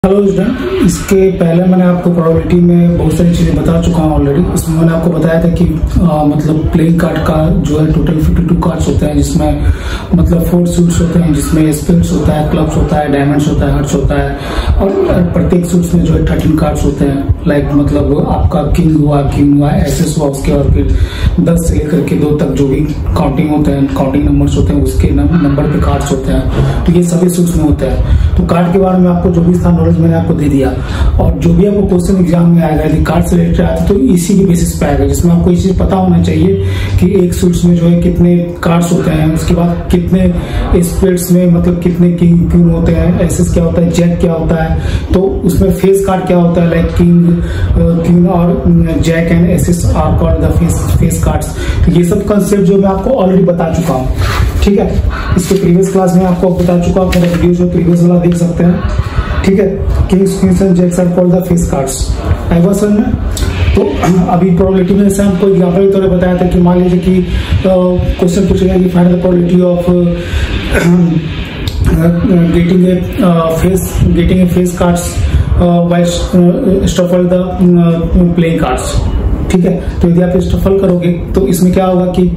Hello student, इसके पहले मैंने आपको प्रोबेबिलिटी में बहुत सारी चीज़ें बता चुका हूँ ऑलरेडी। इसमें मैंने आपको बताया था कि मतलब प्लेइंग कार्ड का जो है टोटल 52 कार्ड्स होते हैं, जिसमें मतलब 4 सूट्स होते हैं, जिसमें स्पेड्स होता है, क्लब्स होता है, डायमंड्स होता है, हार्ट्स होता है, और प्रत्येक सूट्स में जो है 13 कार्ड्स होते हैं। लाइक मतलब आपका किंग हुआ, क्वीन हुआ, एसेस हुआ, उसके और फिर 10 से लेकर के 2 तक जो भी काउंटिंग होते हैं, काउंटिंग नंबर्स होते हैं, उसके नंबर पे कार्ड्स होते हैं। तो ये सभी सूट्स में होते हैं। तो कार्ड के बारे में आपको जो भी था नॉलेज मैंने आपको दे दिया, और जो भी आपको क्वेश्चन एग्जाम में आएगा यदि कार्ड से रिलेटेड आता तो इसी के बेसिस पे आएगा, जिसमें आपको ये चीज पता होना चाहिए कि एक सूट्स में जो है कितने कार्ड्स होते हैं, उसके बाद कितने स्प्लिट्स में मतलब कितने किंग क्वीन होते हैं, एसेस क्या होता है, जैक क्या होता है, तो उसमें फेस कार्ड क्या होता है, लाइक किंग क्वीन और jack and aces are called the face cards. तो ये सब कंसेप्ट जो मैं आपको ऑलरेडी बता चुका हूँ, ठीक है। इसके प्रीवियस क्लास में आपको बता चुका हूँ, मेरा वीडियो जो प्रीवियस वाला देख सकते हैं, ठीक है। Kings queens and jacks are called the face cards. आएगा समझ में? तो अभी प्रोबेबिलिटी में से हमको एग्जाम्पल के तौर पर बताया था कि मान लीजिए कि क्वेश्चन पूछेगा कि find the probability of getting a face cards by shuffle the playing cards, ठीक है। तो यदि आप स्टफल करोगे तो इसमें क्या होगा कि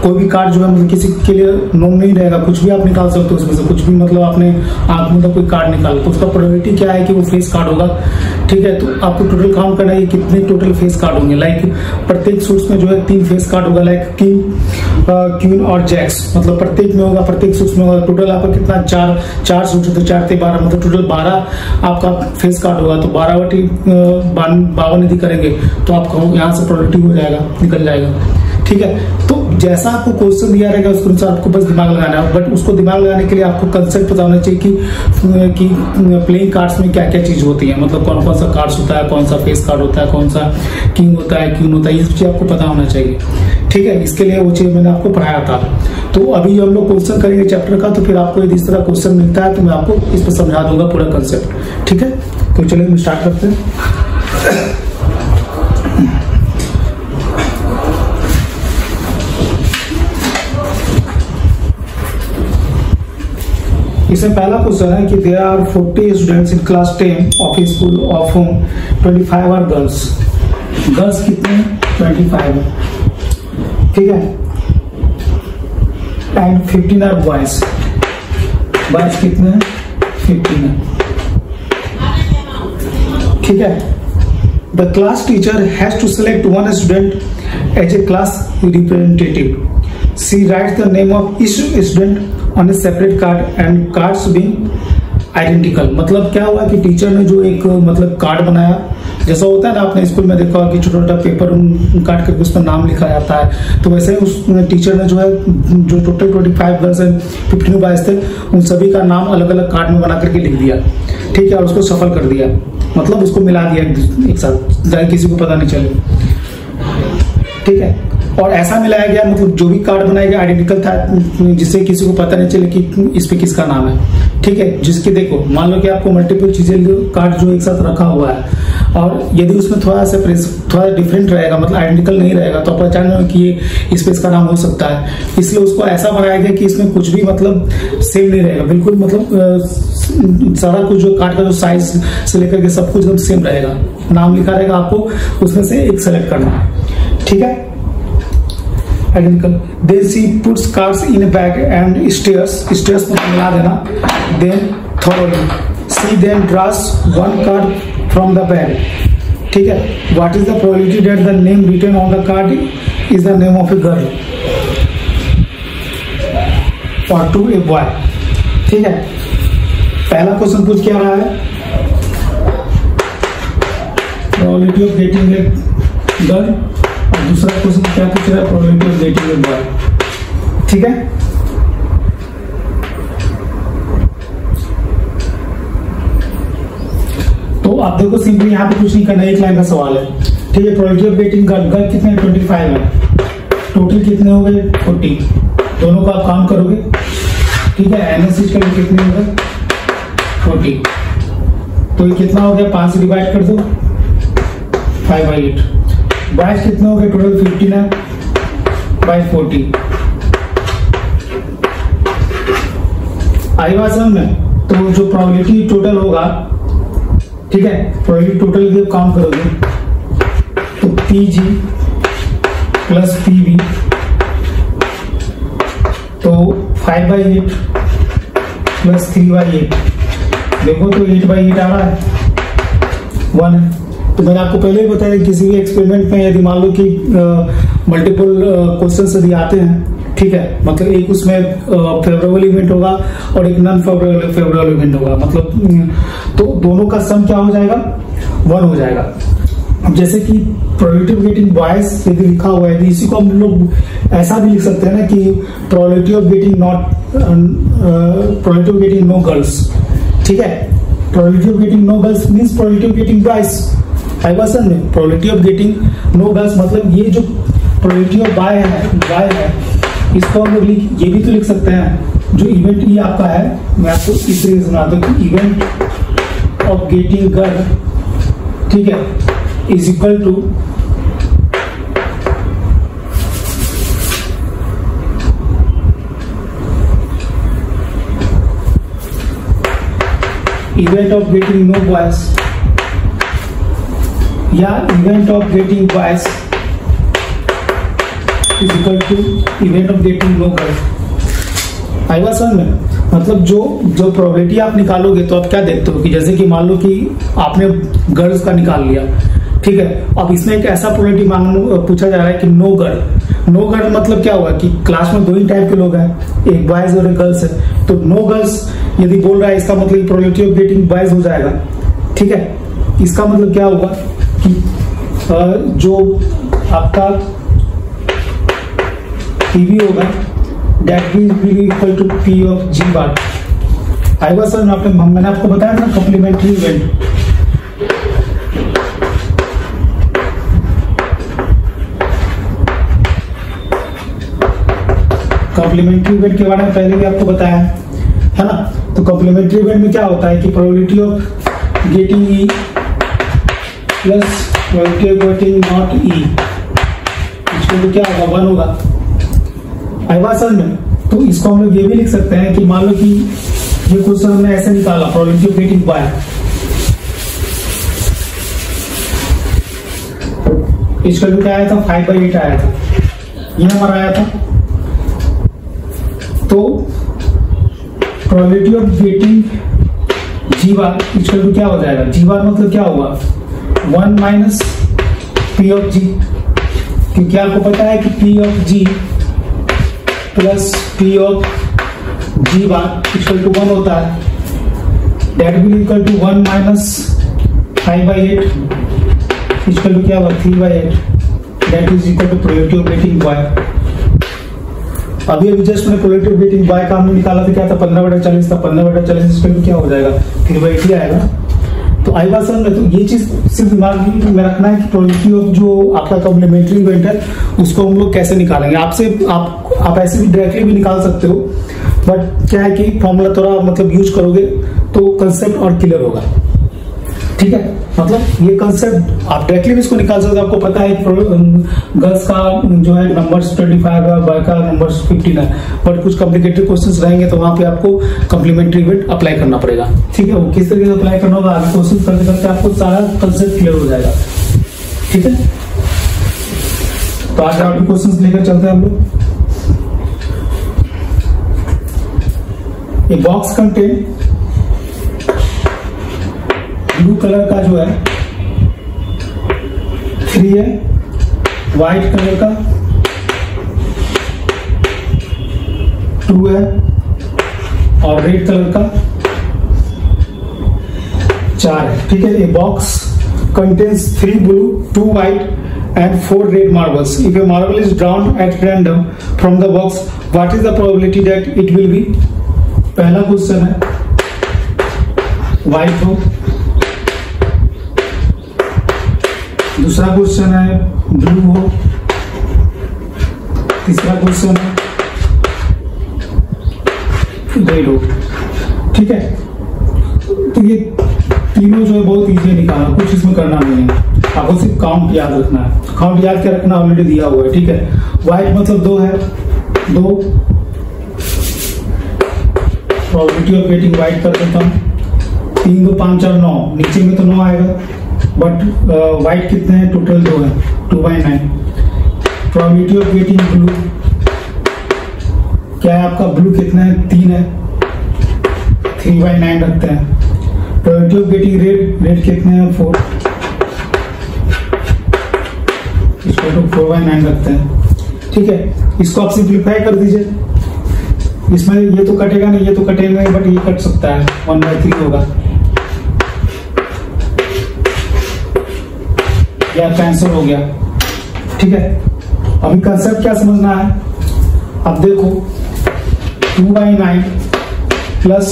कोई भी कार्ड जो है मतलब किसी के लिए नोन नहीं रहेगा, कुछ भी आप निकाल सकते हो उसमें से, कुछ भी मतलब आपने आंख में तो कोई कार्ड निकाल, तो उसका प्रोबेबिलिटी क्या है कि वो फेस कार्ड होगा, ठीक है। तो आपको टोटल काउंट करना है कितने टोटल फेस कार्ड होंगे। लाइक प्रत्येक सूट्स में जो है 3 फेस कार्ड होगा, लाइक किंग, क्वीन और जैक्स, मतलब प्रत्येक में होगा, प्रत्येक सूट्स में होगा। टोटल आपका कितना, 4 सूट्स है तो 4 से 12, मतलब टोटल 12 आपका फेस कार्ड होगा। तो 12/52 यदि करेंगे तो आपको यहाँ से प्रोबेबिलिटी हो जाएगा, निकल जाएगा, ठीक है। तो जैसा आपको क्वेश्चन दिया रहेगा उसके अनुसार आपको बस दिमाग लगाना है, बट उसको दिमाग लगाने के लिए आपको कंसेप्ट पता होना चाहिए कि प्लेइंग कार्ड्स में क्या क्या चीज होती है, मतलब कौन कौन सा कार्ड्स होता है, कौन सा फेस कार्ड होता है, कौन सा किंग होता है, क्वीन होता है, ये सब चीज आपको पता होना चाहिए, ठीक है। इसके लिए वो चीज मैंने आपको पढ़ाया था। तो अभी हम लोग क्वेश्चन करेंगे चैप्टर का, तो फिर आपको यदि इस तरह क्वेश्चन मिलता है तो मैं आपको इस पर समझा दूंगा पूरा कंसेप्ट, ठीक है। तो चलिए हम स्टार्ट करते हैं। इसमें पहला क्वेश्चन है कि there are 40 students in class 10 of a school of whom 25 are girls. Girls कितने? 25 है, ठीक है। And 15 are boys. बॉयज कितने हैं? 15 है, ठीक है। The class teacher has to select one student as a class representative. She writes the name of each student on a separate card and cards being identical. मतलब क्या हुआ कि teacher ने जो एक मतलब कार्ड बनाया, जैसा होता है ना आपने स्कूल में देखा कि छोटा छोटा पेपर काट करके उस पर नाम लिखा जाता है, तो वैसे ही उस टीचर ने जो है जो टोटल 25 गर्ल्स एंड 15 बॉयज थे उन सभी का नाम अलग अलग कार्ड में बना करके लिख दिया, ठीक है, और उसको सफल कर दिया, मतलब उसको मिला दिया एक साथ, चाहे किसी को पता नहीं चले, ठीक है। और ऐसा मिलाया गया मतलब जो भी कार्ड बनाया गया आइडेंटिकल था, जिससे किसी को पता नहीं चले कि इस पे किसका नाम है, ठीक है। जिसके देखो मान लो कि आपको मल्टीपल चीजें कार्ड जो एक साथ रखा हुआ है, और यदि उसमें थोड़ा डिफरेंट रहेगा, मतलब आइडेंटिकल नहीं रहेगा, तो आप पहचान लो कि ये इस पे इसका नाम हो सकता है। इसलिए उसको ऐसा बनाया गया कि इसमें कुछ भी मतलब सेम नहीं रहेगा, बिल्कुल मतलब सारा कुछ जो कार्ड का जो साइज से लेकर के सब कुछ एकदम सेम रहेगा, नाम लिखा रहेगा, आपको उसमें से एक सेलेक्ट करना है, ठीक है। Identical. Then she puts cards in a bag and stares में मिला देना. Then thoroughly. She then draws one card from the bag. ठीक है. What is the probability that the name written on the card is the name of a girl or to a boy? ठीक है. पहला question पूछ क्या रहा है? Probability of getting a girl. और दूसरा क्वेश्चन क्या पूछ रहा है? Probability of getting a boy, ठीक है। तो आप देखो सिंपली यहाँ पे कुछ नहीं करना, एक लाइन का सवाल है, ठीक है। Probability of getting girl, girl कितने? 25 है, टोटल कितने हो गए? 40, दोनों का आप काउंट करोगे, ठीक है। एनएसएच का कितने हो गए? 40, तो ये कितना हो गया? 5 से डिवाइड कर दो, 5/8। बॉयज कितने हो गए? टोटल 15 है, बाय 40। आई बात समझ में? तो जो प्रोबेबिलिटी टोटल होगा, ठीक है, प्रोबेबिलिटी टोटल यदि काउंट करोगे तो PG प्लस PB, तो 5/8 प्लस 3/8, देखो तो 8/8 आ रहा है, 1 है। तो मैंने आपको पहले ही बताया किसी भी एक्सपेरिमेंट में यदि मान लो कि मल्टीपल क्वेश्चन यदि आते हैं, ठीक है, मतलब एक उसमें फेवरेबल इवेंट होगा और एक नॉन फेवरेबल इवेंट होगा, मतलब तो दोनों का सम क्या हो जाएगा, 1 हो जाएगा। अब जैसे कि प्रोबेबिलिटी ऑफ गेटिंग बॉयज यदि लिखा हुआ है, इसी को हम लोग ऐसा भी लिख सकते हैं ना कि probability of getting probability of getting no girls, ठीक है, probability of getting no girls means probability of getting boys. I was में probability of getting no girls मतलब ये जो प्रोबेबिलिटी ऑफ बॉय है, इसको हम लोग ये भी तो लिख सकते हैं, जो इवेंट ये आपका है, मैं आपको इस तरीके से सुनाता हूँ कि इवेंट ऑफ गेटिंग गर्ल, ठीक है, is equal to event of getting no boys या event of getting boys is equal to event of getting no girl. I was समझ में, मतलब जो प्रोबेबिलिटी आप निकालोगे तो आप क्या देखते हो कि जैसे कि मान लो कि आपने गर्ल्स का निकाल लिया, ठीक है, अब इसमें एक ऐसा प्रोबेबिलिटी पूछा जा रहा है कि नो गर्ल मतलब क्या हुआ कि क्लास में 2 ही टाइप के लोग हैं, एक बॉयज और एक गर्ल्स है, तो नो गर्ल्स यदि बोल रहा है इसका मतलब प्रोबेबिलिटी ऑफ गेटिंग बॉयज हो जाएगा, ठीक है। इसका मतलब क्या होगा कि जो आपका PB होगा that will be equal to P of G bar। I was sir मैंने आपको बताया था कॉम्प्लीमेंट्री इवेंट, कॉम्प्लीमेंट्री इवेंट के बारे में पहले भी आपको बताया है ना। तो कॉम्प्लीमेंट्री इवेंट में क्या होता है कि probability of getting E plus probability of getting not E, इसको क्या होगा, 1 होगा। आई वाज समझ में, तो इसको हम लोग ये भी लिख सकते हैं कि मान लो कि ये क्वेश्चन हमने ऐसे निकाला, प्रोबेबिलिटी ऑफ गेटिंग बॉय, इसका भी क्या आया था, 5/8 आया था, ये हमारा आया था। तो प्रोबेबिलिटी ऑफ गेटिंग G बार इसका भी क्या हो जाएगा, G बार मतलब क्या होगा, 1 माइनस P ऑफ G, क्योंकि आपको पता है कि P of G plus P of G bar equal to 1 होता है, that will equal to 1 minus 5/8 equal to क्या होगा, 3/8, that is equal to probability of getting boy. अभी जस्ट मैंने प्रोबेबिलिटी ऑफ गेटिंग बॉय का हमने निकाला था, क्या था, 15/40 था, 15/40 इक्वल टू क्या हो जाएगा, 3/8 आएगा। तो आई बात समझ, तो ये चीज सिर्फ दिमाग में रखना है कि प्रोबेबिलिटी ऑफ जो आपका कॉम्प्लीमेंट्री इवेंट है उसको हम लोग कैसे निकालेंगे। आप ऐसे भी डायरेक्टली भी निकाल सकते हो, बट क्या है कि फॉर्मूला थोड़ा मतलब यूज करोगे तो कंसेप्ट और क्लियर होगा, ठीक है। मतलब ये कंसेप्ट आप डायरेक्टली भी इसको निकाल सकते हो, आपको पता है गर्ल्स का जो है नंबर्स 25 है, बॉय का नंबर्स 15 है, बट कुछ कॉम्प्लिकेटेड क्वेश्चंस रहेंगे तो वहां पे आपको कॉम्प्लीमेंट्री इवेंट अप्लाई करना पड़ेगा, ठीक है। वो किस तरीके से अप्लाई करना होगा आगे क्वेश्चन करते करते आपको सारा कंसेप्ट क्लियर हो जाएगा, ठीक है। तो आज आप क्वेश्चंस लेकर चलते हैं हम लोग। ये बॉक्स कंटेन ब्लू कलर का जो है 3 है, व्हाइट कलर का 2 है और रेड कलर का 4 है, ठीक है। ये box contains 3 blue, 2 white and 4 red marbles. If a marble is drawn at random from the box, what is the probability that it will be? पहला क्वेश्चन है व्हाइट हो, दूसरा क्वेश्चन है ब्लू हो, तीसरा क्वेश्चन है रेड हो, ठीक है। तो ये तीनों जो है बहुत इजी है निकालना, कुछ इसमें करना नहीं है, आपको सिर्फ काउंट याद रखना है। काउंट याद क्या रखना, ऑलरेडी दिया हुआ है, ठीक है। व्हाइट मतलब 2 है, 2 प्रोबेबिलिटी ऑफ गेटिंग वाइट कर देता हूँ। 3 2 5 4 9, नीचे में तो 9 आएगा, बट वाइट कितने हैं, टोटल 2 है, 2/9। प्रोबेबिलिटी ऑफ गेटिंग ब्लू, क्या है आपका ब्लू कितना है, 3 है, 3/9 रखते हैं। Probability of getting red, red कितने हैं, 4, इसको तो 4/9 रखते हैं। ठीक है, इसको आप सिंप्लीफाई कर दीजिए। इसमें ये तो कटेगा नहीं, ये तो कटेगा नहीं, बट ये कट सकता है, 1/3 होगा, या कैंसिल हो गया। ठीक है, अभी कंसेप्ट क्या समझना है, अब देखो 2/9 प्लस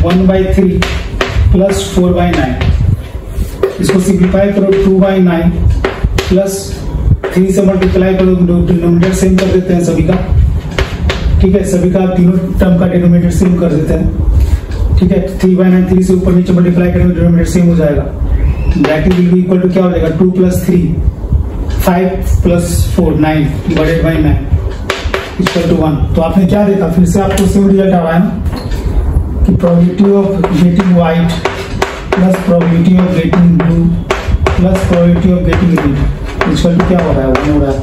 1/3 प्लस 4/9, इसको सिंप्लीफाई करो, 2/9 प्लस 3 से मल्टीप्लाई करो, डिनोमिनेटर सेम कर देते हैं सभी का। ठीक है, सभी का तीनों टर्म का डिनोमिनेटर सेम कर देते हैं। ठीक है, 3/9 3 से ऊपर नीचे मल्टीप्लाई करेंगे, डिनोमिनेटर सेम हो जाएगा। Bracket will be equal to क्या हो जाएगा, 2 + 3 5 + 4 9 डिवाइडेड बाय 9 इक्वल टू 1। तो आपने क्या देखा, फिर से आपको सेम रिजल्ट आ रहा है ना कि probability of getting white plus probability of getting blue plus probability of getting green equal to क्या हो रहा है, 1 हो रहा है।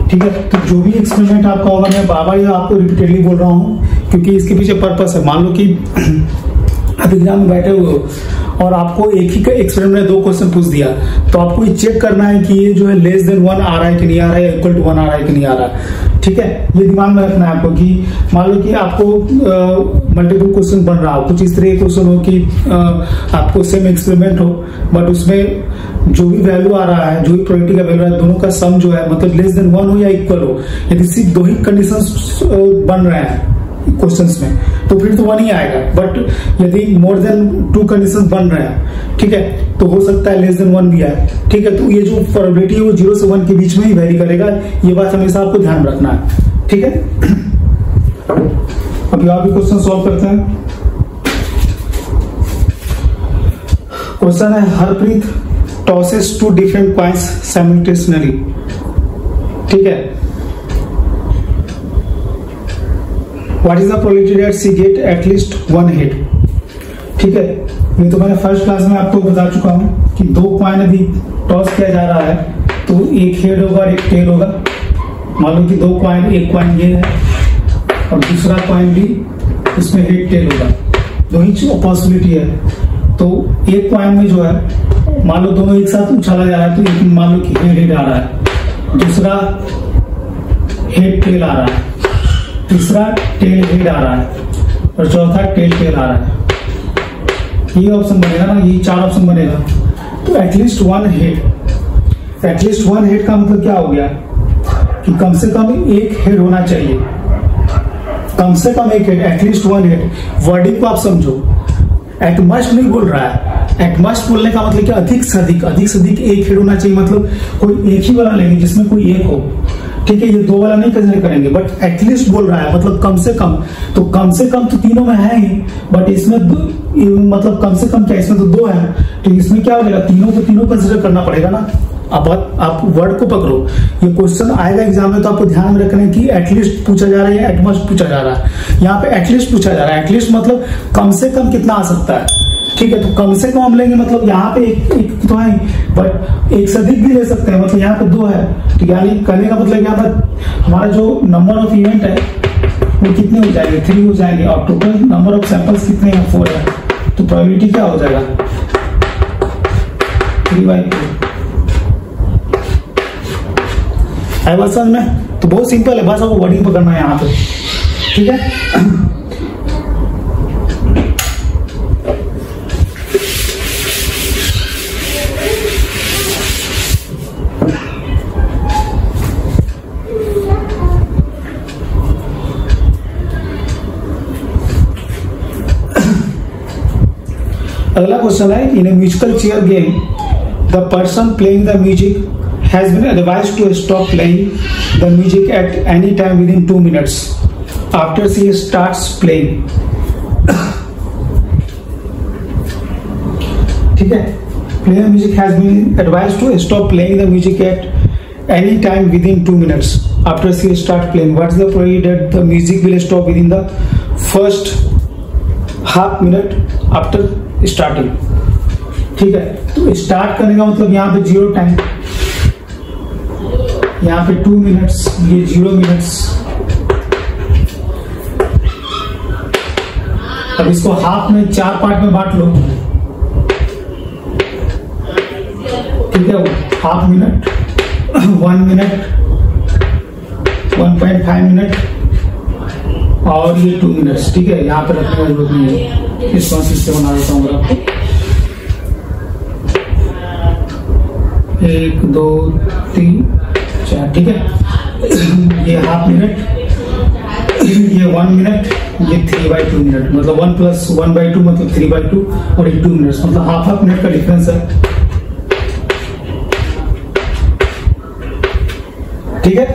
ठीक है, तो जो भी एक्सपेरिमेंट आपका होगा, मैं बार बार ये आपको रिपीटेडली बोल रहा हूँ क्योंकि इसके पीछे पर्पस है। मान लो कि आप एग्जाम में बैठे हुए हो और आपको एक ही एक्सपेरिमेंट में 2 क्वेश्चन पूछ दिया, तो आपको ये चेक करना है कि ये जो है लेस देन 1 आ रहा है कि नहीं आ रहा है, इक्वल टू 1 आ रहा है कि नहीं आ रहा है। ठीक है, ये दिमाग में रखना है आपको कि मान लो कि आपको मल्टीपल क्वेश्चन बन रहा हो, कुछ इस तरह क्वेश्चन हो कि आपको सेम एक्सपेरिमेंट हो, बट उसमें जो भी वैल्यू आ रहा है, जो भी प्रोबेबिलिटी का वैल्यू है, दोनों का सम जो है मतलब लेस देन 1 हो या इक्वल हो, यदि सिर्फ 2 ही कंडीशन बन रहे हैं क्वेश्चंस में, तो फिर तो 1 ही आएगा। बट यदि मोर देन 2 कंडीशन बन रहे हैं, ठीक है, तो हो सकता है लेस देन 1 भी आए। ठीक है, तो ये जो प्रोबेबिलिटी है वो 0 से 1 के बीच में ही वेरी करेगा, ये बात हमेशा आपको ध्यान रखना है। ठीक है, अभी आप भी क्वेश्चन सॉल्व करते हैं। क्वेश्चन है, Harpreet tosses 2 different coins simultaneously. ठीक है, What is the probability that she get at least 1 head? ठीक है, ये तो मैंने फर्स्ट क्लास में आपको बता चुका हूँ कि 2 कॉइन यदि टॉस किया जा रहा है तो एक हेड होगा और एक टेल होगा। मान लो कि 2 कॉइन, एक कॉइन ये है और दूसरा कॉइन भी इसमें हेड टेल होगा, 2 ही पॉसिबिलिटी है। तो एक कॉइन में जो है मान लो दोनों एक साथ उछाला जा रहा है, तो एक मान लो कि हेड आ रहा है, दूसरा हेड टेल आ रहा है, तीसरा टेल हेड आ रहा है और चौथा टेल टेल आ रहा है। ये ऑप्शन बनेगा ना, ये 4 ऑप्शन बनेगा। तो एटलीस्ट 1 हेड, एटलीस्ट 1 हेड का मतलब क्या हो गया कि कम से कम एक हेड होना चाहिए, कम से कम एक हेड, एटलीस्ट 1 हेड। वर्डिंग को आप समझो, एट मस्ट नहीं बोल रहा है। एट मस्ट बोलने का मतलब क्या, अधिक से अधिक एक हेड होना चाहिए, मतलब कोई एक ही वाला लेंगे जिसमें कोई एक हो। ठीक है, ये 2 वाला नहीं कंसीडर करेंगे, बट एटलीस्ट बोल रहा है मतलब कम से कम। तो कम से कम तो तीनों में है ही, बट इसमें मतलब कम से कम क्या, इसमें तो 2 है, तो इसमें क्या हो जाएगा, तीनों को तीनों कंसीडर करना पड़ेगा ना। अब आप वर्ड को पकड़ो, ये क्वेश्चन आएगा एग्जाम में तो आपको ध्यान में रखना है कि एटलीस्ट पूछा जा रहा है या एटमस्ट पूछा जा रहा है। यहाँ पे एटलीस्ट पूछा जा रहा है, एटलीस्ट मतलब कम से कम कितना आ सकता है। ठीक है, तो कम से कम हम लेंगे, मतलब यहाँ पे एक तो है, बट एक से अधिक भी ले सकते हैं, मतलब यहाँ पे 2 है। तो यानी करने का मतलब यहाँ पर हमारा जो नंबर ऑफ इवेंट है वो कितने हो जाएंगे, 3 हो जाएंगे, और टोटल नंबर ऑफ सैंपल्स कितने हैं, 4 है। तो प्रोबेबिलिटी क्या हो जाएगा, 3/4। आई बात समझ में? तो बहुत सिंपल है, बस आपको वर्डिंग पकड़ना है यहाँ पे। ठीक है, अगला क्वेश्चन है, in a musical chair game the person playing the music has been advised to stop playing the music at any time within 2 minutes after she starts playing. ठीक है, playing the music has been advised to stop playing the music at any time within 2 minutes after she start playing. What is the probability that the music will stop within the first half minute after starting. ठीक है, तो start करने का मतलब यहाँ पे 0 time, यहाँ पे 2 मिनट्स, ये 0 मिनट्स। अब इसको हाफ में 4 पार्ट में बांट लो। ठीक है, हाफ मिनट, 1 मिनट, 1.5 मिनट और ये 2 मिनट्स। ठीक है, यहाँ पे रखने की जरूरत नहीं है, इस प्रोसेस से बना देता हूँ आपको। 1 2 3 4। ठीक है, ये हाफ मिनट, ये 1 मिनट, ये 3/2 मिनट, मतलब 1 + 1/2 मतलब 3/2 और ये 2 मिनट्स, मतलब हाफ मिनट का डिफरेंस है। ठीक है,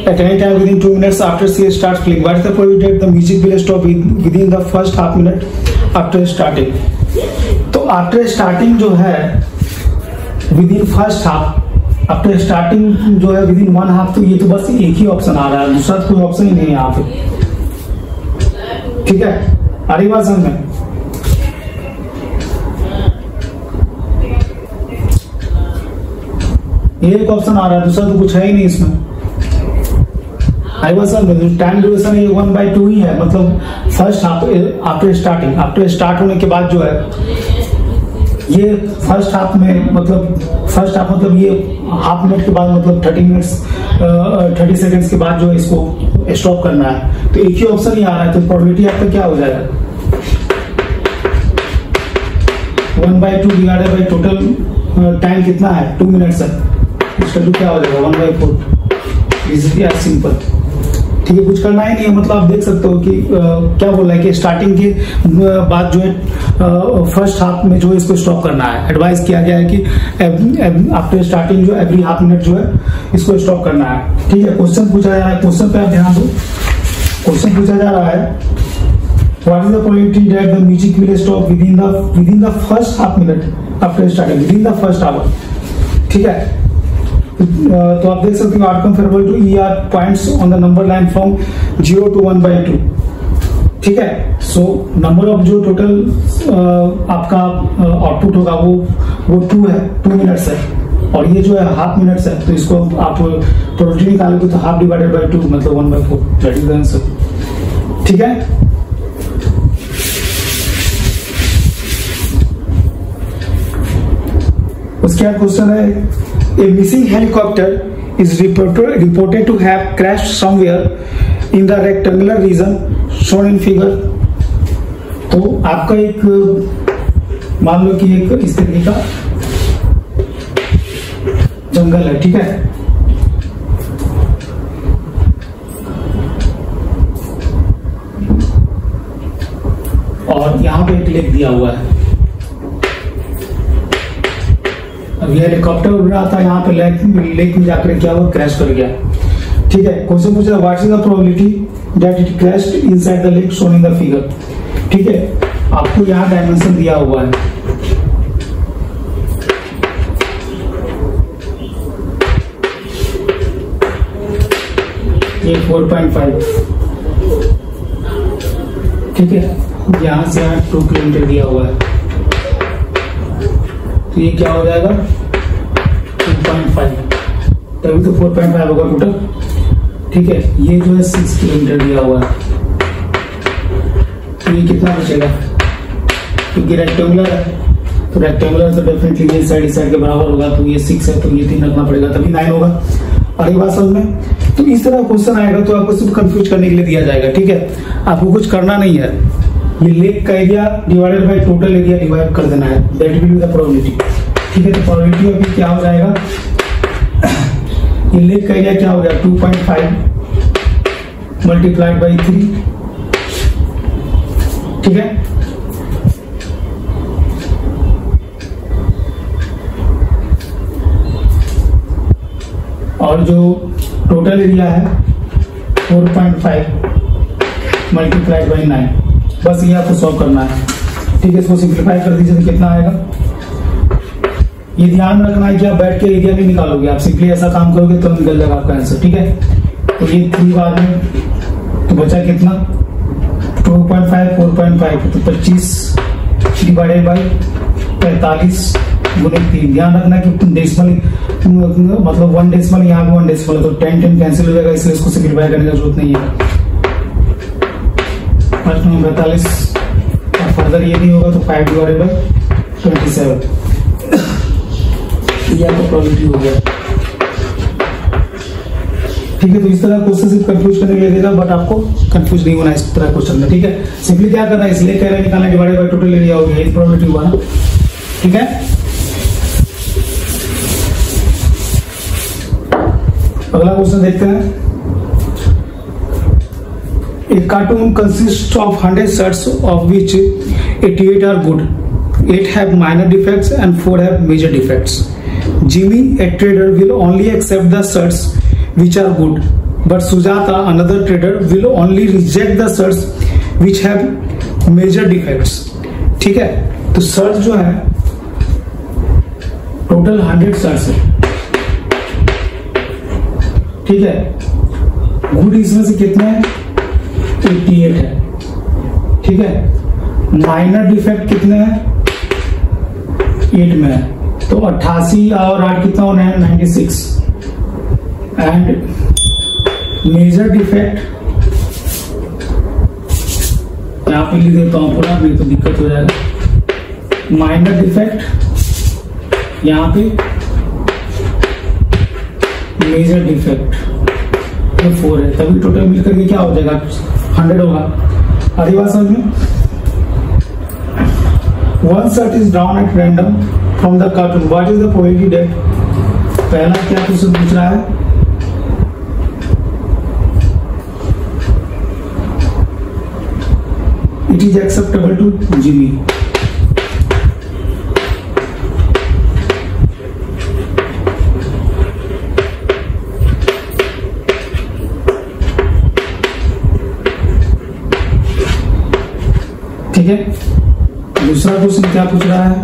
at any time within 2 minutes after she starts playing, what is the probability that the music will stop within the first half minute after starting? तो आफ्टर स्टार्टिंग जो है within first half, after starting जो है within 1 half, तो ये तो बस एक ही ऑप्शन आ रहा है, दूसरा कोई ऑप्शन ही नहीं है यहाँ पे। ठीक है, आ रही बात समझ में? ये एक ऑप्शन आ रहा है, दूसरा तो कुछ है ही नहीं इसमें। टाइम ड्यूरेशन ये 1/2 ही है, मतलब first half after starting, after start होने के बाद जो है ये फर्स्ट हाफ में, मतलब फर्स्ट हाफ मतलब ये हाफ मिनट के बाद, मतलब 30 सेकेंड्स के बाद जो है इसको स्टॉप करना है। तो एक ही ऑप्शन ही आ रहा है, तो प्रोबेबिलिटी आपका क्या हो जाएगा? 1/2 डिवाइडेड बाई टोटल टाइम कितना है? 2 मिनट्स है, इसका जो क्या हो जाएगा? 1/4। Is simple. ठीक है, कुछ करना ही नहीं है, मतलब आप देख सकते हो कि क्या बोल रहा है कि स्टार्टिंग के बाद जो है फर्स्ट हाफ में जो है इसको स्टॉप करना है। एडवाइस किया गया है कि आफ्टर स्टार्टिंग जो एवरी हाफ मिनट जो है इसको स्टॉप करना है। ठीक है, क्वेश्चन पूछा जा रहा है, क्वेश्चन पे आप ध्यान दो। क्वेश्चन पूछा जा रहा है, what is the probability that the music will stop within the first half minute after starting, within the first hour. ठीक है, तो आप देख सकते हो outcome favourable to ER points on the number line from 0 to 1/2। ठीक है, so number of जो टोटल आपका आउटपुट होगा वो 2 है, 2 मिनट्स है, और ये जो है हाफ मिनट्स है, तो इसको आप प्रोबेबिलिटी निकालोगे तो हाफ डिवाइडेड बाई 2 मतलब 1/4, दैट इज द आंसर। ठीक है, उसके बाद क्वेश्चन है, a missing helicopter is reported to have crashed somewhere in the rectangular region shown in figure। तो आपका एक मान लो कि एक इस तरीके का जंगल है। ठीक है, और यहाँ पे एक लेक दिया हुआ है। अब ये हेलीकॉप्टर उड़ रहा था, यहाँ पे लेक में जाकर क्या हुआ? क्रैश कर गया। ठीक है, क्वेश्चन पूछा, what is the probability that it crashed inside the lake shown in the figure. ठीक है, आपको यहाँ डायमेंशन दिया हुआ है। ये 4.5। ठीक है, यहाँ से 2 किलोमीटर दिया हुआ है, तो ये क्या हो जाएगा? 2.5, तभी तो 4.5 होगा टोटल। ठीक है, ये जो है 6 किलोमीटर दिया हुआ है, तो ये कितना बचेगा? क्योंकि रेक्टेंगुलर है, तो रेक्टेंगुलर तो डेफिनेटली ये साइड इस साइड के बराबर होगा, तो ये 6 है, तो ये 3 रखना पड़ेगा, तभी 9 होगा। और ये बात समझ में? तो इस तरह क्वेश्चन आएगा तो आपको सिर्फ कंफ्यूज करने के लिए दिया जाएगा। ठीक है, आपको कुछ करना नहीं है, ये लेक का area divided by total area divide कर देना है, that will be the probability. ठीक है, तो प्रोबेबिलिटी अभी क्या हो जाएगा? ये लेक का एरिया क्या हो गया? 2.5 मल्टीप्लाइड बाई 3। ठीक है, और जो टोटल एरिया है 4.5 मल्टीप्लाइड बाई 9। बस ये आपको सॉल्व करना है। ठीक है, इसको सिंप्लीफाई कर दीजिए तो कितना आएगा? ये ध्यान रखना है कि आप बैठ के एरिया नहीं निकालोगे, आप सिंपली ऐसा काम करोगे तो निकल जाएगा आपका आंसर। ठीक है, तो ये 3 बार में तो बचा कितना 2.5 4.5 तो 25 डिवाइडेड बाई 45 गुणे 3। ध्यान रखना है कि डेसिमल मतलब 1 डेसिमल यहाँ पे 1 डेसिमल तो 10 कैंसिल हो जाएगा, इसलिए इसको सिंप्लीफाई करने की जरूरत नहीं है। फर्स्ट में 45 और फर्दर ये नहीं होगा तो 5 डिवाइडेड बाई 27 या तो प्रोबेबिलिटी हो गया। ठीक है, तो इस तरह क्वेश्चन सिर्फ कंफ्यूज करने के लिए देगा, बट आपको कंफ्यूज नहीं होना इस तरह क्वेश्चन में। ठीक है, सिंपली क्या करना है, इसलिए कह रहे हैं निकालना डिवाइडेड बाय टोटल एरिया हो गया, ये प्रोबेबिलिटी हुआ ना। ठीक है, अगला क्वेश्चन देखते हैं। A cartoon consists of 100 sets of which 88 are good, 8 have minor defects and 4 have major defects. Jimmy, a trader, will only accept the sets which are good, but Sujata, another trader, will only reject the sets which have major defects. ठीक है, तो search जो है total 100 search है। ठीक है, good इसमें से कितने हैं 88 है। ठीक है, माइनर डिफेक्ट कितने हैं 8 में है, तो 88 और 8 कितना होना है 96 एंड मेजर डिफेक्ट यहां पे लिख देता हूं पूरा, नहीं तो दिक्कत हो जाएगा। माइनर डिफेक्ट यहां पे, मेजर डिफेक्ट 4 है, तभी टोटल मिलकर के क्या हो जाएगा 100 होगा। अगली बात समझ में, one set is drawn at random from the cartoon, what is the probability that. पहला क्या क्वेश्चन पूछ रहा है, it is acceptable to Jimmy. ठीक है, दूसरा क्वेश्चन क्या पूछ रहा है,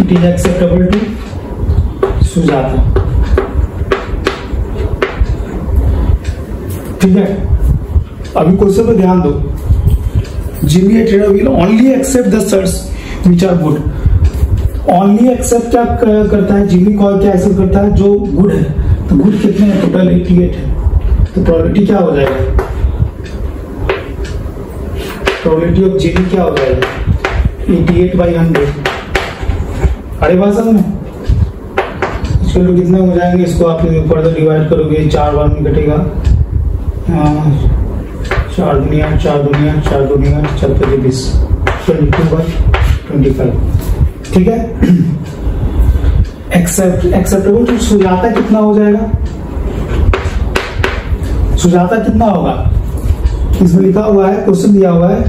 it is acceptable to Sujata. ठीक है, अभी क्वेश्चन पे ध्यान दो। Jimmy trader will only accept the search which are good. Only accept क्या करता है जिमी, कॉल क्या एक्सेप्ट करता है जो गुड है, तो गुड कितने हैं टोटल 88 है, तो प्रोबेबिलिटी क्या हो जाएगा, प्रोबेबिलिटी ऑफ जिमी क्या हो जाएगा 88/100। अरे बात समझ में, इसके लिए कितने हो जाएंगे, इसको आप फर्दर डिवाइड करोगे 4 बार में कटेगा, 4 दुनिया 4 दुनिया 4 दुनिया 4 × 20 22/25। ठीक है, एक्सेप्टेबल टू सुजाता कितना हो जाएगा, सुजाता कितना होगा, इसमें लिखा हुआ है, क्वेश्चन दिया हुआ है,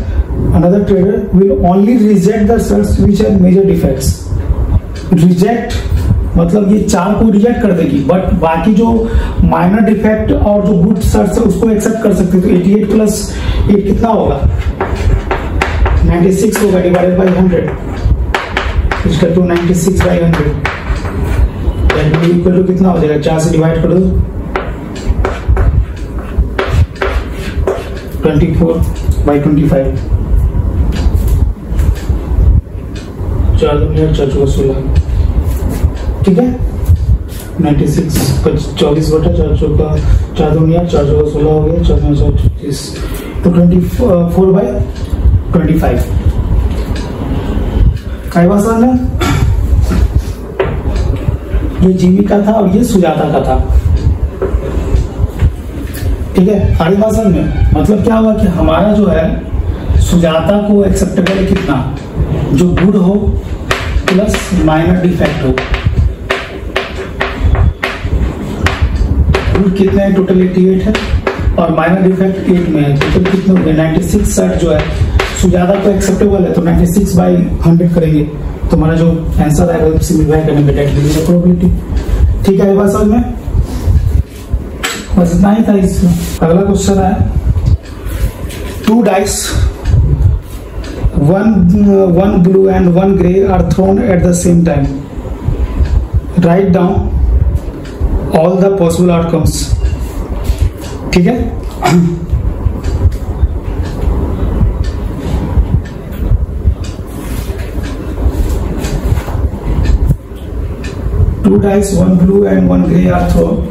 another trader will only reject the search which have major defects. Reject मतलब ये 4 को रिजेक्ट कर देगी, बट बाकी जो माइनर डिफेक्ट और जो गुड सर्च है उसको एक्सेप्ट कर सकते। तो 88 + 8 कितना होगा 96 होगा, डिवाइडेड बाय 100, इसका तो 96/100 इक्वल टू कितना हो जाएगा, 4 से डिवाइड कर दो 24/25, 4 दुनिया 4 चौका 16। ठीक है, 96 24/4 चौका 4 दुनिया 4 चौका 16 हो गया, 4 9 24, तो 24/25। काय बात समझ में, ये जीवी का था और ये सुजाता का था। ठीक है, आगे बात समझ में, मतलब क्या हुआ कि हमारा जो है सुजाता को एक्सेप्टेबल कितना, जो गुड हो प्लस माइनर डिफेक्ट हो। गुड कितने हैं टोटल 88 है और माइनर डिफेक्ट 8 में है, टोटल कितने हो गए 96 सेट जो है सुजाता को एक्सेप्टेबल है, तो 96/100 करेंगे तो हमारा जो आंसर आएगा सिंप्लीफाई करने में डेट प्रोबेबिलिटी। ठीक है, बात समझ में, बस इतना ही था इसमें। अगला क्वेश्चन है, 2 dice, one blue and one gray are thrown at the same time. Write down all the possible outcomes. ठीक है, two dice, one blue and one gray are thrown.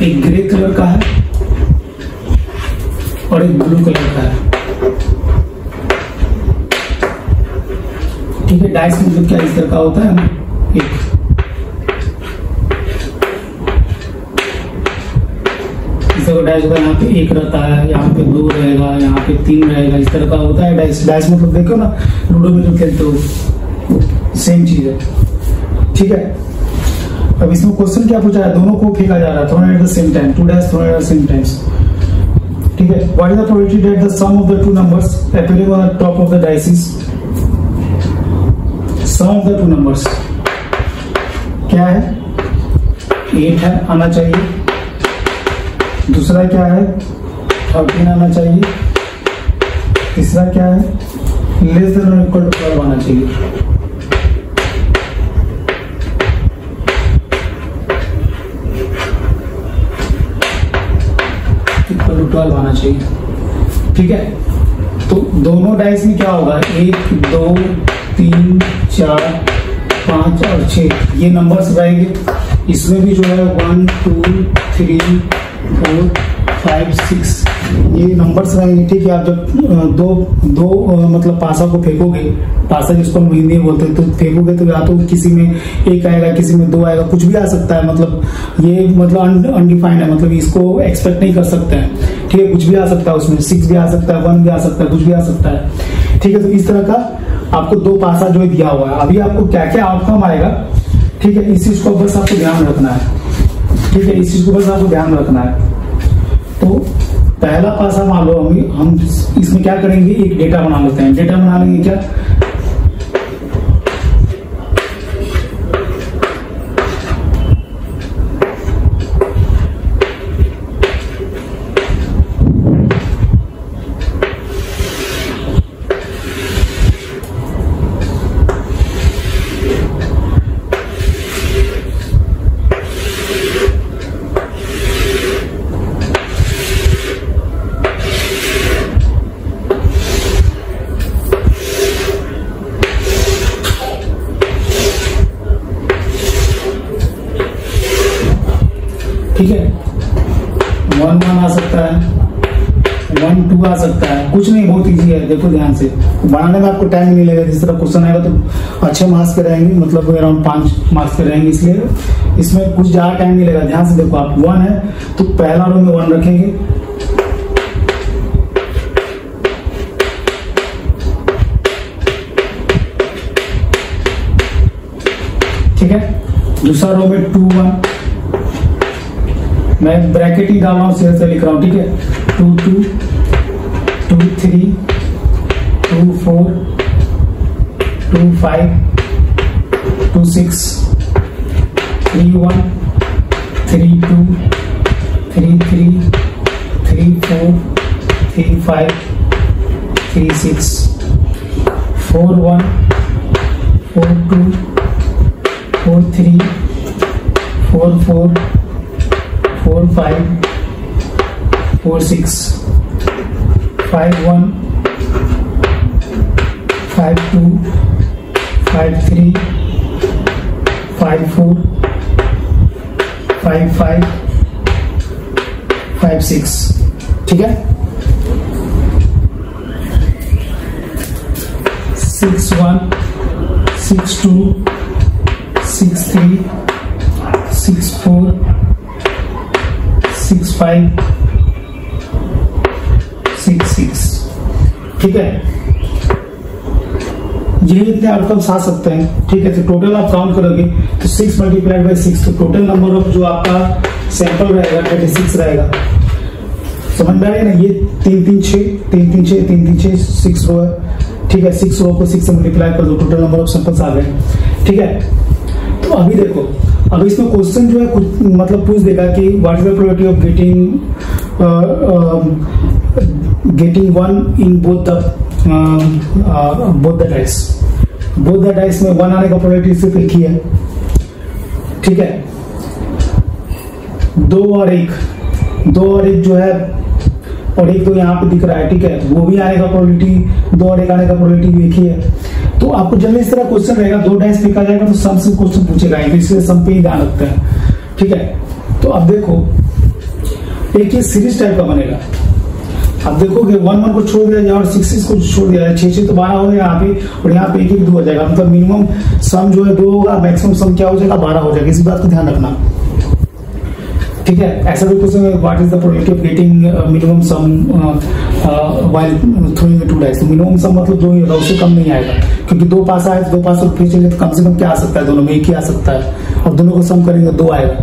एक ग्रे कलर का है और एक ब्लू कलर का है। ठीक है, डाइस मतलब क्या इस तरह का होता है ना, एक इस तरह का डाइस होता है। यहाँ पे एक रहता है, यहाँ पे 2 रहेगा, यहाँ पे 3 रहेगा, इस तरह का होता है डाइस। डाइस मतलब देखो ना, लूडो में जो खेलते हो सेम चीज है। ठीक है, अब इसमें क्वेश्चन क्या पूछा है, दोनों को फेंका जा रहा है, thrown at the same time, 2 dice thrown at the same times. ठीक है, what is the probability that the sum of the 2 numbers appearing on the top of the dice is, sum of the 2 numbers क्या है, 8 है, आना चाहिए। दूसरा क्या है, 13 आना चाहिए। तीसरा क्या है, लेस देन और इक्वल टू 12 आना चाहिए। इक्वल टू 12 आना चाहिए। ठीक है, तो दोनों डाइस में क्या होगा, 1 2 3 4 5 और 6 ये नंबर्स रहेंगे। इसमें भी जो है 1 2 3 4 5 6 ये नंबर्स रहेंगे। ठीक है, आप जब दो मतलब पासा को फेंकोगे, पासा जिसको हम हिंदी में बोलते हैं, तो फेंकोगे तो या तो किसी में 1 आएगा, किसी में 2 आएगा, कुछ भी आ सकता है। मतलब ये मतलब अनडिफाइंड है, मतलब इसको एक्सपेक्ट नहीं कर सकते हैं। ठीक है, कुछ भी आ सकता है, उसमें 6 भी आ सकता है, 1 भी आ सकता है, कुछ भी आ सकता है। ठीक है, तो इस तरह का आपको 2 पासा जो दिया हुआ है। अभी आपको क्या क्या आउटकम आएगा, ठीक है, इस चीज को बस आपको ध्यान रखना है। ठीक है, इस चीज को बस आपको ध्यान रखना है। तो पहला पासा मान लो, हम इसमें क्या करेंगे, एक डेटा बना लेते हैं। डेटा बना लेंगे क्या, ठीक है, 1 1 आ सकता है, 1 2 आ सकता है, कुछ नहीं, बहुत इजी है। देखो ध्यान से, बनाने में आपको टाइम नहीं लगेगा। जिस तरह क्वेश्चन आएगा तो अच्छे मार्क्स के रहेंगे, मतलब अराउंड 5 मार्क्स के रहेंगे, इसलिए इसमें कुछ ज्यादा टाइम नहीं लगेगा। ध्यान से देखो, आप 1 है तो पहला रो में 1 रखेंगे। ठीक है, दूसरा रो में 2 1, मैं ब्रैकेट ही डाल रहा हूं, सीधे से लिख रहा हूं। ठीक है, 2 2 2 3 2 4 2 5 2 6 3 1 3 2 3 3 3 4 3 5 3 6 4 1 4 2 4 3 4 4 4 5 4 6 5 1 5 2 5 3 5 4 5 5 5 6। ठीक है, 6 1 6 2 6 3 6 4 6 5 6 6। ठीक है, ये इतने आउटकम्स आ सकते हैं। ठीक है, तो टोटल आप काउंट करोगे तो 6 मल्टीप्लाइड बाई 6, तो टोटल नंबर ऑफ जो आपका सैंपल रहेगा 36 रहेगा। समझ में आएगा ना, ये 3 3 6 3 3 6 3 3 6 6 रो है। ठीक है, 6 रो को 6 से मल्टीप्लाई कर दो, टोटल नंबर ऑफ सैंपल्स आ गए। ठीक है, तो तो अभी देखो, अभी इसमें क्वेश्चन जो है कुछ मतलब पूछ देगा कि what is the probability of getting 1 in both the dice. Both the dice में 1 आने का प्रोबेबिलिटी सिर्फ एक ही है, ठीक है। 2 और 1 जो है, और 1 तो यहाँ पे दिख रहा है, ठीक है, वो भी आने का प्रोबेबिलिटी, 2 और 1 आने का प्रोबेबिलिटी भी एक ही है। तो आपको जब इस तरह क्वेश्चन रहेगा, 2 डाइस फेंका जाएगा तो सम से क्वेश्चन पूछेगा, इसलिए सम पे ही ध्यान रखते हैं, ठीक है। तो अब देखो, एक ये सीरीज टाइप का बनेगा। अब देखोगे 1 को छोड़ दिया जाए और 6 को छोड़ दिया जाए, 6 तो 12 हो गया यहाँ पे, और यहाँ पे 1 2 हो जाएगा, मतलब मिनिमम सम जो है 2 होगा, मैक्सिमम सम क्या हो जाएगा 12 हो जाएगा। इसी बात को ध्यान रखना, ठीक है। ऐसा भी क्वेश्चन है, what is the probability of getting minimum some while throwing 2 dice. तो मिनिमम सम मतलब 2 ही होगा, उससे कम नहीं आएगा, क्योंकि 2 पास आए तो 2 पास फिर चलेंगे तो कम से कम क्या आ सकता है, दोनों में 1 ही आ सकता है, और दोनों को सम करेंगे 2 आएगा,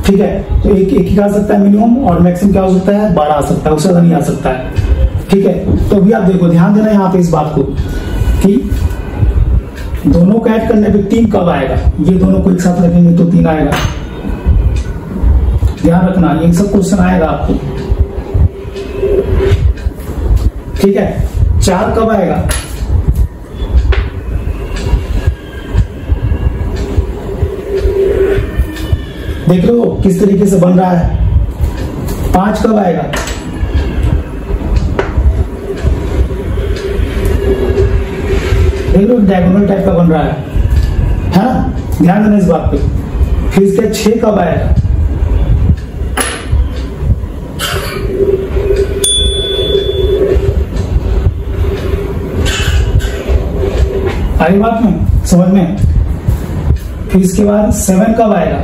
ठीक है। तो एक ही आ सकता है मिनिमम, और मैक्सिमम क्या हो सकता है 12 आ सकता है, उससे ज्यादा नहीं आ सकता है, ठीक है। तो अभी आप देखो, ध्यान देना यहाँ पे इस बात को कि दोनों को ऐड करने पे 3 कब आएगा, ये दोनों को एक साथ रखेंगे तो 3 आएगा, ध्यान रखना, ये सब क्वेश्चन आएगा आपको, ठीक है। 4 कब आएगा, देख लो किस तरीके से बन रहा है। 5 कब आएगा, देख लो डायगोनल टाइप का बन रहा है ना, ध्यान देना इस बात पे। फिर इसके 6 कब आएगा, आई बात में समझ में। फिर इसके बाद 7 कब आएगा,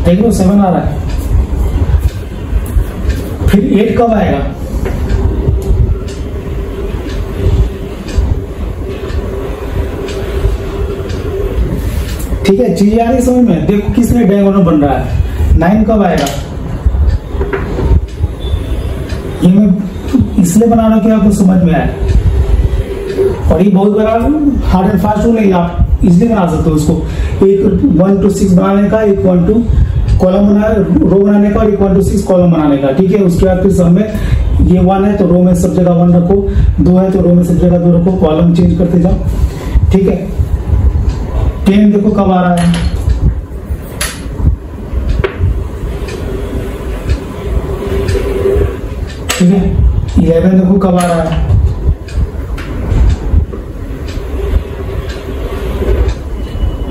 देख लो 7 आ रहा है। फिर 8 कब आएगा, ठीक है, चीज आ रही समझ में। देखो किसने डायगोनल बन रहा है। 9 कब आएगा, ये मैं इसलिए बना रहा हूं कि आपको समझ में आए, और ये बहुत बड़ा हार्ड एंड फास्ट रूल है, आप इजिली बना सकते हो उसको। एक 1 to 6 बनाने का, एक 1 to कॉलम रो बनाने का, और एक 1 to 6 कॉलम बनाने का, ठीक है। उसके बाद फिर सब में ये 1 है तो रो में सब जगह 1 रखो, 2 है तो रो में सब जगह 2 रखो, कॉलम चेंज करते जाओ, ठीक है। 10 देखो कब आ रहा है, ठीक है। 11 देखो कब आ रहा है,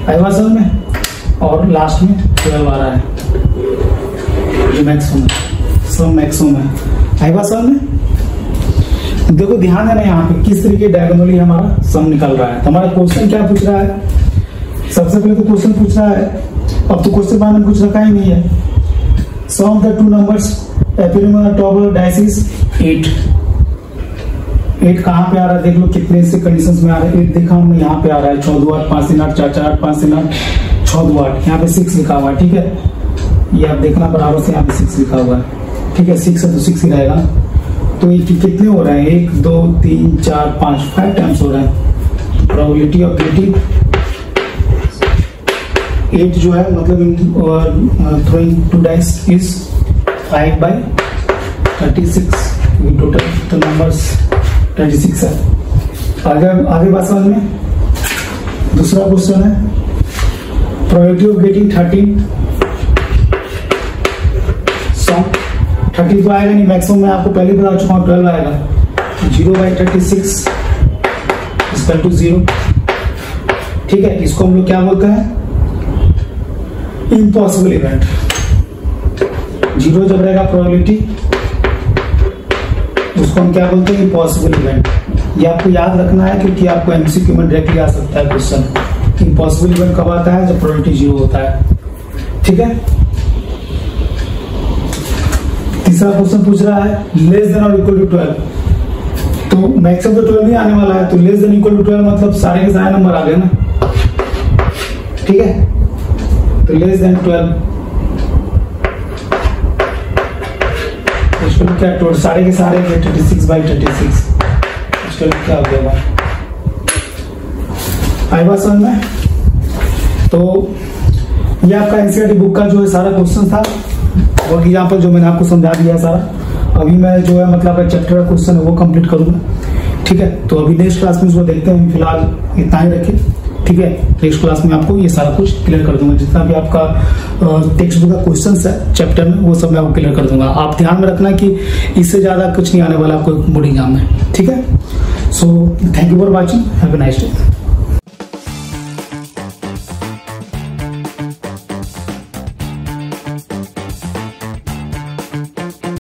आएगा समझ में। और लास्ट में 12 आ रहा है, ये मैक्सिमम सब मैक्सिमम है, आएगा समझ में। देखो ध्यान देना यहाँ पे किस तरीके डायगोनली हमारा सम निकल रहा है। तो हमारा क्वेश्चन क्या पूछ रहा है, सबसे पहले तो क्वेश्चन पूछ रहा है, अब तो क्वेश्चन बाद में कुछ रखा ही नहीं है। Sum of the 2 numbers appearing on the top of the dice is 8 कहाँ पे आ रहा है, देख लो कितने से कंडीशंस में आ रहा है। 8 देखा हमने, यहाँ पे आ रहा है 6 2 8 5 3 8 4 4 8 5 3 8 6 2 8, यहाँ पे 6 लिखा हुआ है, ठीक है। ये आप देखना बराबर से, यहाँ पे 6 लिखा हुआ है, ठीक है। 6 है तो 6 ही रहेगा। तो ये कितने हो रहे हैं, 1 2 3 4 5 टाइम्स हो रहा है। प्रोबेबिलिटी ऑफ गेटिंग 8 जो है मतलब थ्रोइंग 2 डाइस इज 5/36, टोटल तो नंबर्स 36 है। आगे बात समझ में। दूसरा क्वेश्चन है प्रोबेबिलिटी ऑफ गेटिंग 13 सम 30 तो आएगा नहीं, मैक्सिमम मैं आपको पहले बता चुका हूँ 12 आएगा। 0/36 इक्वल टू 0, ठीक है। इसको हम लोग क्या बोलते हैं, इम्पॉसिबल इवेंट। 0 जब रहेगा प्रोबेबिलिटी, उसको हम क्या बोलते हैं, इम्पॉसिबल इवेंट। ये आपको याद रखना है क्योंकि आपको एमसीक्यू में डायरेक्टली आ सकता है क्वेश्चन। इम्पॉसिबल इवेंट कब आता है, जब प्रोबेबिलिटी 0 होता है, ठीक है। तीसरा क्वेश्चन पूछ रहा है लेस देन और इक्वल टू 12, तो मैक्सिमम तो 12 नहीं आने वाला है, तो लेस देन इक्वल टू 12 मतलब सारे के सारे नंबर आ गए ना, ठीक है। तो लेस देन 12 इसको क्या टोटल सारे के सारे 36/36 इसको क्या हो गया आई बात समझ में। तो ये आपका एनसीईआरटी बुक का जो है सारा क्वेश्चन था और एग्जाम्पल जो मैंने आपको समझा दिया सारा। अभी मैं जो है मतलब चैप्टर का क्वेश्चन है वो कंप्लीट करूंगा, ठीक है। तो अभी नेक्स्ट क्लास में उसको देखते हैं, फिलहाल इतना ही रखें, ठीक है। नेक्स्ट क्लास में आपको ये सारा कुछ क्लियर कर दूंगा, जितना भी आपका टेक्स्ट बुक का क्वेश्चन है चैप्टर में वो सब मैं आपको क्लियर कर दूंगा। आप ध्यान में रखना कि इससे ज्यादा कुछ नहीं आने वाला आपको बोर्ड एग्जाम में, ठीक है। So thank you for watching, have a nice day.